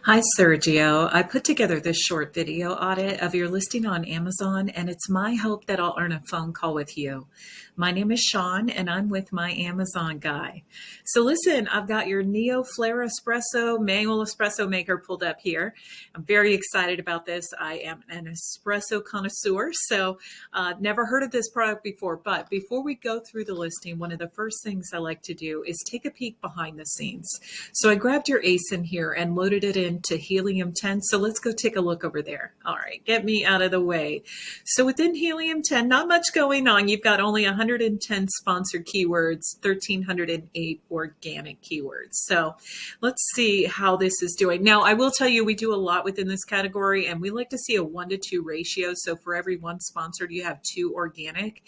Hi, Sergio. I put together this short video audit of your listing on Amazon, and it's my hope that I'll earn a phone call with you. My name is Sean, and I'm with my Amazon guy. So listen, I've got your Neo Flair Espresso manual espresso maker pulled up here. I'm very excited about this. I am an espresso connoisseur, so never heard of this product before. But before we go through the listing, one of the first things I like to do is take a peek behind the scenes. So I grabbed your ASIN here and loaded it into Helium 10. So let's go take a look over there. All right, get me out of the way. So within Helium 10, not much going on. You've got only 110 sponsored keywords, 1,308 organic keywords. So let's see how this is doing. Now, I will tell you, we do a lot within this category, and we like to see a 1-to-2 ratio. So for every one sponsored, you have 2 organic.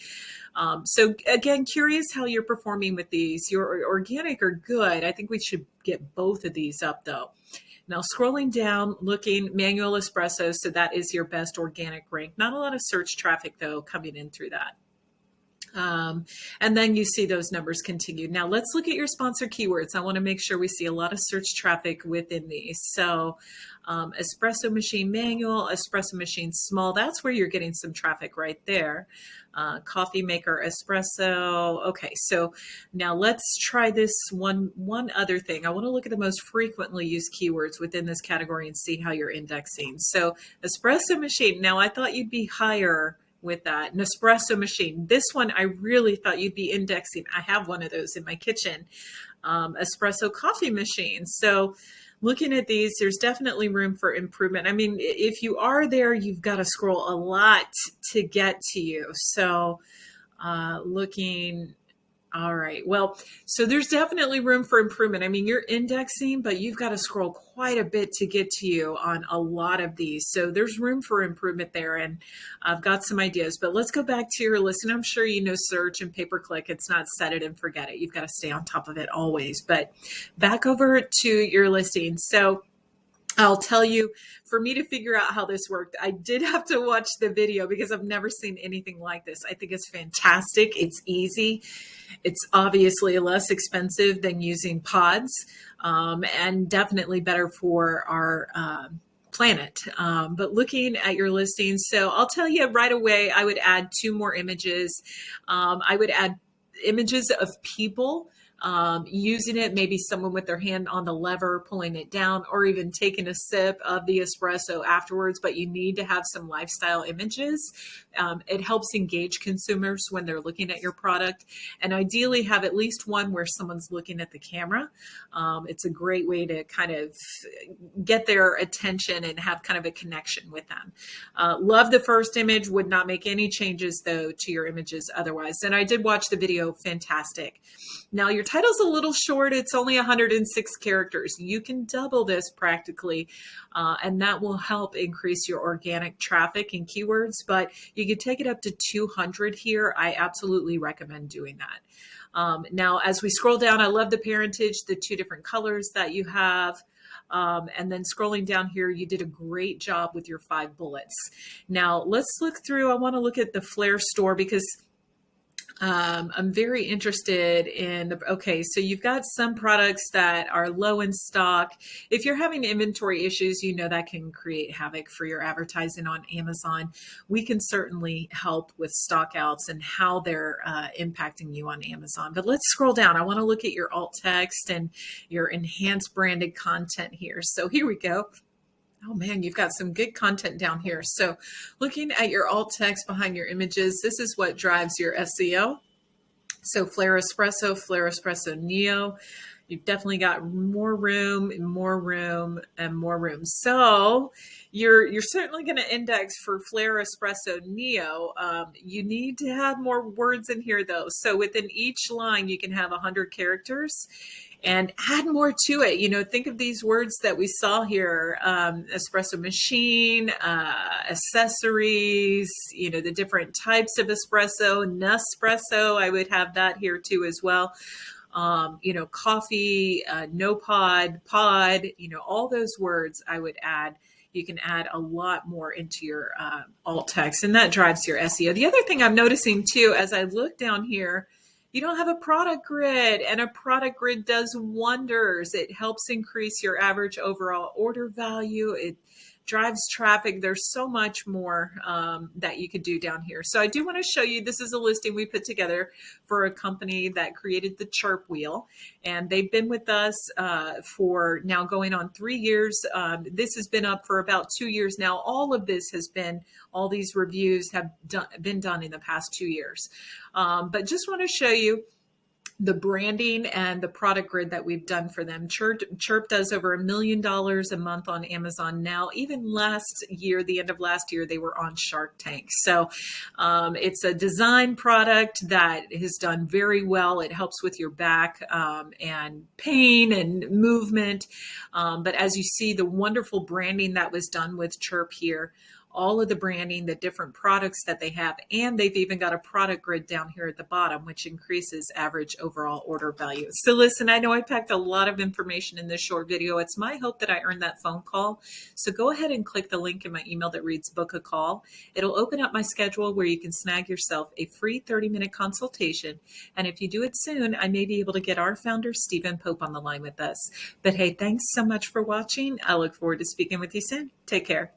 So again, curious how you're performing with these. Your organic are good. I think we should get both of these up though. Now scrolling down, looking manual espresso. So that is your best organic rank. Not a lot of search traffic though coming in through that. And then you see those numbers continue. Now let's look at your sponsored keywords. I want to make sure we see a lot of search traffic within these. So espresso machine manual, espresso machine small, that's where you're getting some traffic right there. Coffee maker espresso. Okay, so now let's try this one other thing. I want to look at the most frequently used keywords within this category and see how you're indexing. So espresso machine. Now I thought you'd be higher with that. An espresso machine. This one, I really thought you'd be indexing. I have one of those in my kitchen. Espresso coffee machine. So looking at these, there's definitely room for improvement. I mean, if you are there, you've got to scroll a lot to get to you. So looking, all right. Well, so there's definitely room for improvement. I mean, you're indexing, but you've got to scroll quite a bit to get to you on a lot of these. So there's room for improvement there. And I've got some ideas, but let's go back to your list. And I'm sure you know search and pay-per-click. It's not set it and forget it. You've got to stay on top of it always. But back over to your listing. So I'll tell you, for me to figure out how this worked, I did have to watch the video because I've never seen anything like this. I think it's fantastic. It's easy. It's obviously less expensive than using pods, and definitely better for our planet. But looking at your listings, so I'll tell you right away, I would add 2 more images. I would add images of people using it, maybe someone with their hand on the lever, pulling it down, or even taking a sip of the espresso afterwards, but you need to have some lifestyle images. It helps engage consumers when they're looking at your product, and ideally have at least one where someone's looking at the camera. It's a great way to kind of get their attention and have kind of a connection with them. Love the first image, would not make any changes though to your images otherwise. And I did watch the video, fantastic. Now your title's a little short. It's only 106 characters. You can double this practically, and that will help increase your organic traffic and keywords, but you could take it up to 200 here. I absolutely recommend doing that. Now, as we scroll down, I love the parentage, the 2 different colors that you have. And then scrolling down here, you did a great job with your 5 bullets. Now let's look through. I want to look at the Flair store because I'm very interested in okay, so you've got some products that are low in stock. If you're having inventory issues, you know that can create havoc for your advertising on Amazon. We can certainly help with stockouts and how they're impacting you on Amazon. But let's scroll down. I want to look at your alt text and your enhanced branded content here. So here we go. Oh man, you've got some good content down here. So looking at your alt text behind your images, this is what drives your SEO. So Flair Expresso, Flair Expresso Neo. You've definitely got more room and more room and more room. So you're certainly going to index for Flair Expresso Neo. You need to have more words in here though. So within each line, you can have 100 characters. And add more to it. You know, think of these words that we saw here, espresso machine, accessories, you know, the different types of espresso, Nespresso, I would have that here too as well. You know, coffee, no pod, pod, you know, all those words I would add. You can add a lot more into your alt text, and that drives your SEO. The other thing I'm noticing too, as I look down here, You don't have a product grid, and a product grid does wonders. It helps increase your average overall order value. It drives traffic. There's so much more that you could do down here. So I do want to show you, this is a listing we put together for a company that created the chirp wheel, and they've been with us for now going on 3 years. This has been up for about 2 years now. All of this has been, all these reviews have been done in the past 2 years. But just want to show you the branding and the product grid that we've done for them. Chirp does over $1 million a month on Amazon now. Even last year, the end of last year, they were on Shark Tank. So it's a design product that has done very well. It helps with your back and pain and movement. But as you see, the wonderful branding that was done with Chirp here, all of the branding, the different products that they have, and they've even got a product grid down here at the bottom, which increases average overall order value. So listen, I know I packed a lot of information in this short video. It's my hope that I earned that phone call. So go ahead and click the link in my email that reads book a call. It'll open up my schedule where you can snag yourself a free 30-minute consultation. And if you do it soon, I may be able to get our founder, Stephen Pope, on the line with us. But hey, thanks so much for watching. I look forward to speaking with you soon. Take care.